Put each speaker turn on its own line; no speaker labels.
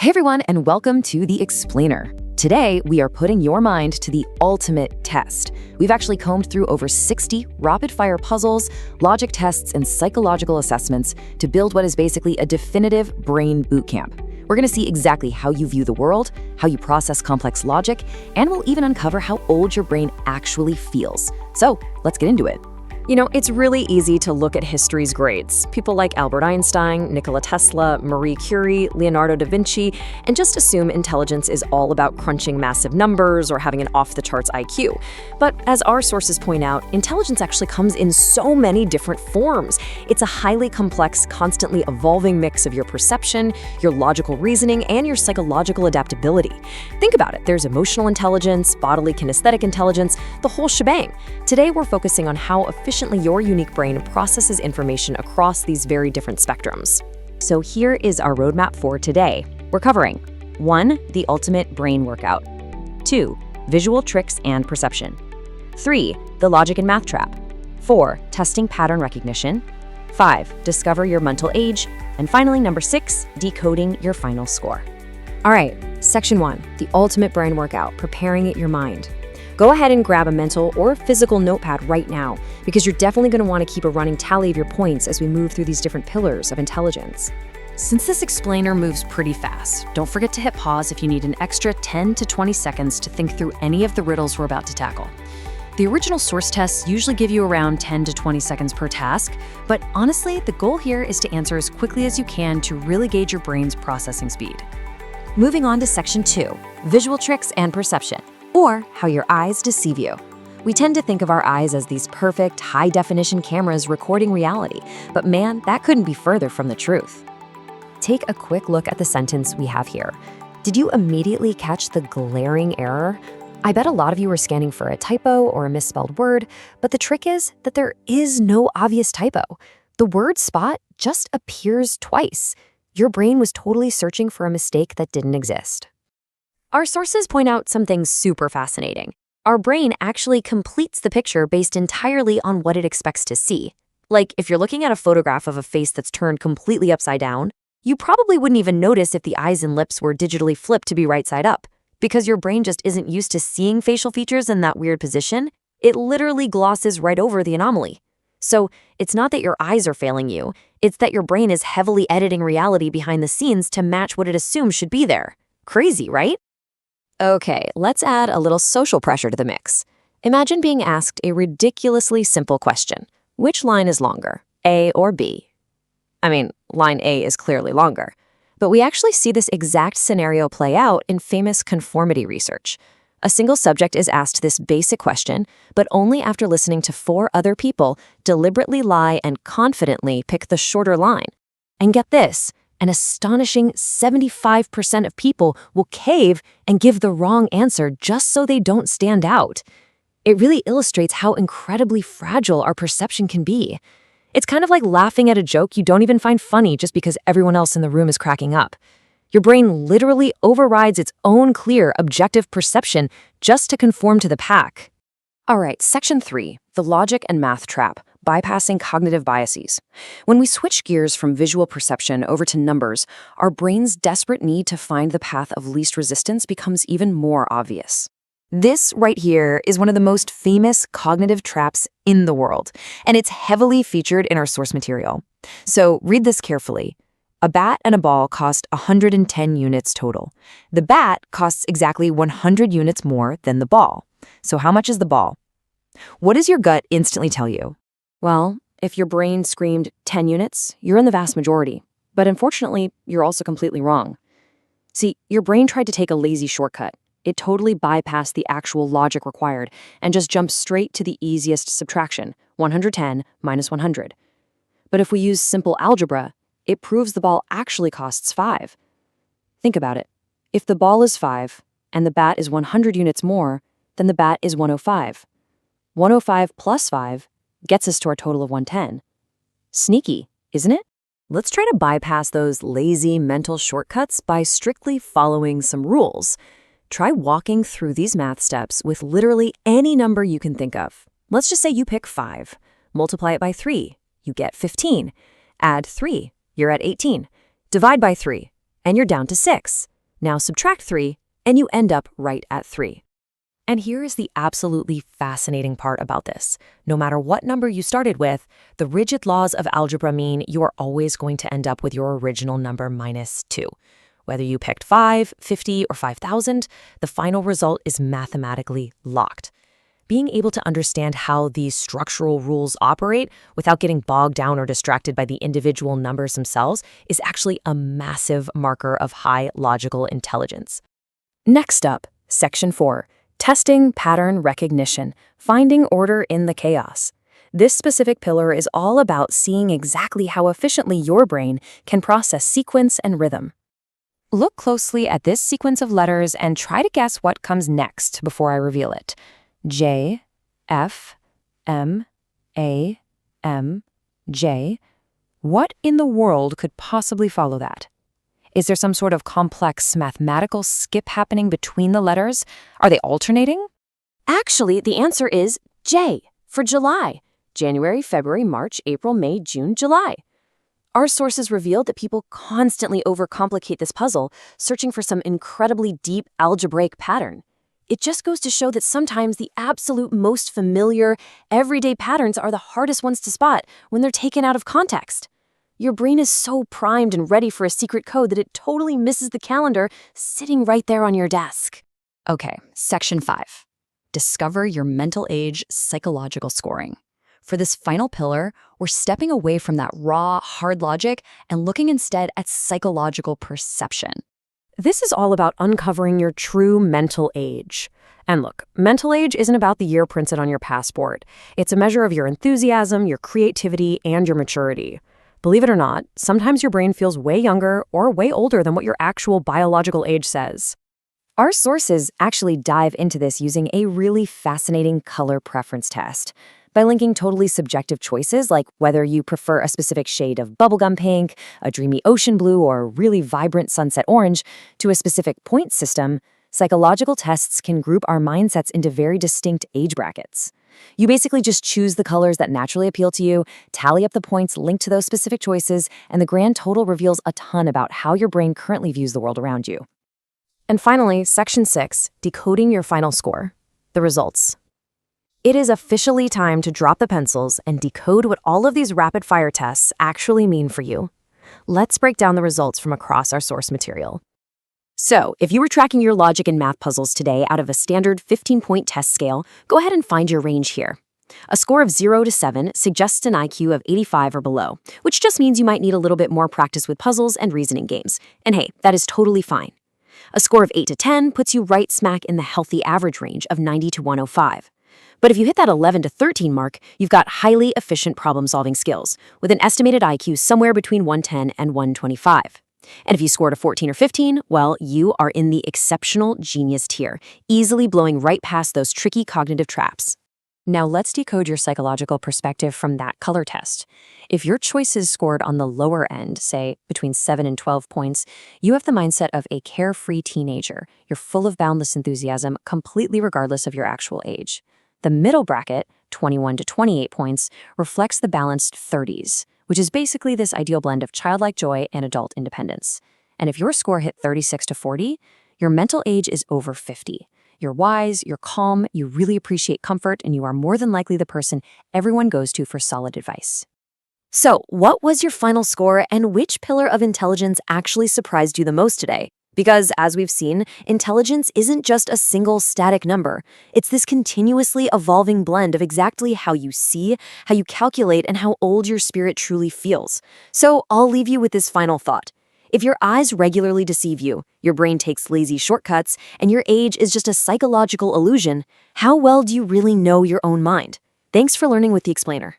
Hey everyone, and welcome to The Explainer. Today, we are putting your mind to the ultimate test. We've actually combed through over 60 rapid-fire puzzles, logic tests, and psychological assessments to build what is basically a definitive brain bootcamp. We're going to see exactly how you view the world, how you process complex logic, and we'll even uncover how old your brain actually feels. So, let's get into it.
You know, it's really easy to look at history's greats, people like Albert Einstein, Nikola Tesla, Marie Curie, Leonardo da Vinci, and just assume intelligence is all about crunching massive numbers or having an off-the-charts IQ. But as our sources point out, intelligence actually comes in so many different forms. It's a highly complex, constantly evolving mix of your perception, your logical reasoning, and your psychological adaptability. Think about it. There's emotional intelligence, bodily kinesthetic intelligence, the whole shebang. Today, we're focusing on how efficiently your unique brain processes information across these very different spectrums.
So here is our roadmap for today. We're covering 1. The ultimate brain workout. 2. Visual tricks and perception. 3. The logic and math trap. 4. Testing pattern recognition. 5. Discover your mental age. And finally, number 6, decoding your final score.
All right, section 1, the ultimate brain workout, preparing your mind. Go ahead and grab a mental or physical notepad right now, because you're definitely going to want to keep a running tally of your points as we move through these different pillars of intelligence.
Since this explainer moves pretty fast, don't forget to hit pause if you need an extra 10 to 20 seconds to think through any of the riddles we're about to tackle. The original source tests usually give you around 10 to 20 seconds per task, but honestly, the goal here is to answer as quickly as you can to really gauge your brain's processing speed.
Moving on to section 2, visual tricks and perception, or how your eyes deceive you. We tend to think of our eyes as these perfect, high-definition cameras recording reality, but man, that couldn't be further from the truth. Take a quick look at the sentence we have here. Did you immediately catch the glaring error? I bet a lot of you were scanning for a typo or a misspelled word, but the trick is that there is no obvious typo. The word spot just appears twice. Your brain was totally searching for a mistake that didn't exist.
Our sources point out something super fascinating. Our brain actually completes the picture based entirely on what it expects to see. Like, if you're looking at a photograph of a face that's turned completely upside down, you probably wouldn't even notice if the eyes and lips were digitally flipped to be right side up. Because your brain just isn't used to seeing facial features in that weird position, it literally glosses right over the anomaly. So, it's not that your eyes are failing you, it's that your brain is heavily editing reality behind the scenes to match what it assumes should be there. Crazy, right? Okay, let's add a little social pressure to the mix. Imagine being asked a ridiculously simple question. Which line is longer, A or B? I mean, line A is clearly longer. But we actually see this exact scenario play out in famous conformity research. A single subject is asked this basic question, but only after listening to 4 other people deliberately lie and confidently pick the shorter line. And get this, an astonishing 75% of people will cave and give the wrong answer just so they don't stand out. It really illustrates how incredibly fragile our perception can be. It's kind of like laughing at a joke you don't even find funny just because everyone else in the room is cracking up. Your brain literally overrides its own clear, objective perception just to conform to the pack. All right, section 3, the logic and math trap, bypassing cognitive biases. When we switch gears from visual perception over to numbers, our brain's desperate need to find the path of least resistance becomes even more obvious. This right here is one of the most famous cognitive traps in the world, and it's heavily featured in our source material. So read this carefully. A bat and a ball cost 110 units total. The bat costs exactly 100 units more than the ball. So how much is the ball? What does your gut instantly tell you? Well, if your brain screamed 10 units, you're in the vast majority. But unfortunately, you're also completely wrong. See, your brain tried to take a lazy shortcut. It totally bypassed the actual logic required and just jumped straight to the easiest subtraction, 110 minus 100. But if we use simple algebra, it proves the ball actually costs 5. Think about it. If the ball is 5 and the bat is 100 units more, then the bat is 105. 105 plus 5 gets us to our total of 110. Sneaky, isn't it? Let's try to bypass those lazy mental shortcuts by strictly following some rules. Try walking through these math steps with literally any number you can think of. Let's just say you pick 5. Multiply it by 3, you get 15. Add 3, you're at 18. Divide by 3, and you're down to 6.
Now subtract 3, and you end up right at 3. And here is the absolutely fascinating part about this. No matter what number you started with, the rigid laws of algebra mean you are always going to end up with your original number minus 2. Whether you picked 5, 50, or 5,000, the final result is mathematically locked. Being able to understand how these structural rules operate without getting bogged down or distracted by the individual numbers themselves is actually a massive marker of high logical intelligence. Next up, Section 4. Testing pattern recognition, finding order in the chaos. This specific pillar is all about seeing exactly how efficiently your brain can process sequence and rhythm. Look closely at this sequence of letters and try to guess what comes next before I reveal it. J, F, M, A, M, J. What in the world could possibly follow that? Is there some sort of complex mathematical skip happening between the letters? Are they alternating? Actually, the answer is J for July. January, February, March, April, May, June, July. Our sources revealed that people constantly overcomplicate this puzzle, searching for some incredibly deep algebraic pattern. It just goes to show that sometimes the absolute most familiar, everyday patterns are the hardest ones to spot when they're taken out of context. Your brain is so primed and ready for a secret code that it totally misses the calendar sitting right there on your desk.
Okay, Section 5. Discover your mental age psychological scoring. For this final pillar, we're stepping away from that raw, hard logic and looking instead at psychological perception.
This is all about uncovering your true mental age. And look, mental age isn't about the year printed on your passport. It's a measure of your enthusiasm, your creativity, and your maturity. Believe it or not, sometimes your brain feels way younger or way older than what your actual biological age says. Our sources actually dive into this using a really fascinating color preference test. By linking totally subjective choices like whether you prefer a specific shade of bubblegum pink, a dreamy ocean blue, or a really vibrant sunset orange to a specific point system, psychological tests can group our mindsets into very distinct age brackets. You basically just choose the colors that naturally appeal to you, tally up the points linked to those specific choices, and the grand total reveals a ton about how your brain currently views the world around you. And finally, Section 6, decoding your final score. The results. It is officially time to drop the pencils and decode what all of these rapid-fire tests actually mean for you. Let's break down the results from across our source material. So, if you were tracking your logic and math puzzles today out of a standard 15-point test scale, go ahead and find your range here. A score of 0 to 7 suggests an IQ of 85 or below, which just means you might need a little bit more practice with puzzles and reasoning games. And hey, that is totally fine. A score of 8 to 10 puts you right smack in the healthy average range of 90 to 105. But if you hit that 11 to 13 mark, you've got highly efficient problem-solving skills, with an estimated IQ somewhere between 110 and 125. And if you scored a 14 or 15, well, you are in the exceptional genius tier, easily blowing right past those tricky cognitive traps. Now let's decode your psychological perspective from that color test. If your choices scored on the lower end, say between 7 and 12 points, you have the mindset of a carefree teenager. You're full of boundless enthusiasm, completely regardless of your actual age. The middle bracket, 21 to 28 points, reflects the balanced 30s, which is basically this ideal blend of childlike joy and adult independence. And if your score hit 36 to 40, your mental age is over 50. You're wise, you're calm, you really appreciate comfort, and you are more than likely the person everyone goes to for solid advice. So, what was your final score, and which pillar of intelligence actually surprised you the most today? Because, as we've seen, intelligence isn't just a single static number. It's this continuously evolving blend of exactly how you see, how you calculate, and how old your spirit truly feels. So I'll leave you with this final thought. If your eyes regularly deceive you, your brain takes lazy shortcuts, and your age is just a psychological illusion, how well do you really know your own mind? Thanks for learning with the Explainer.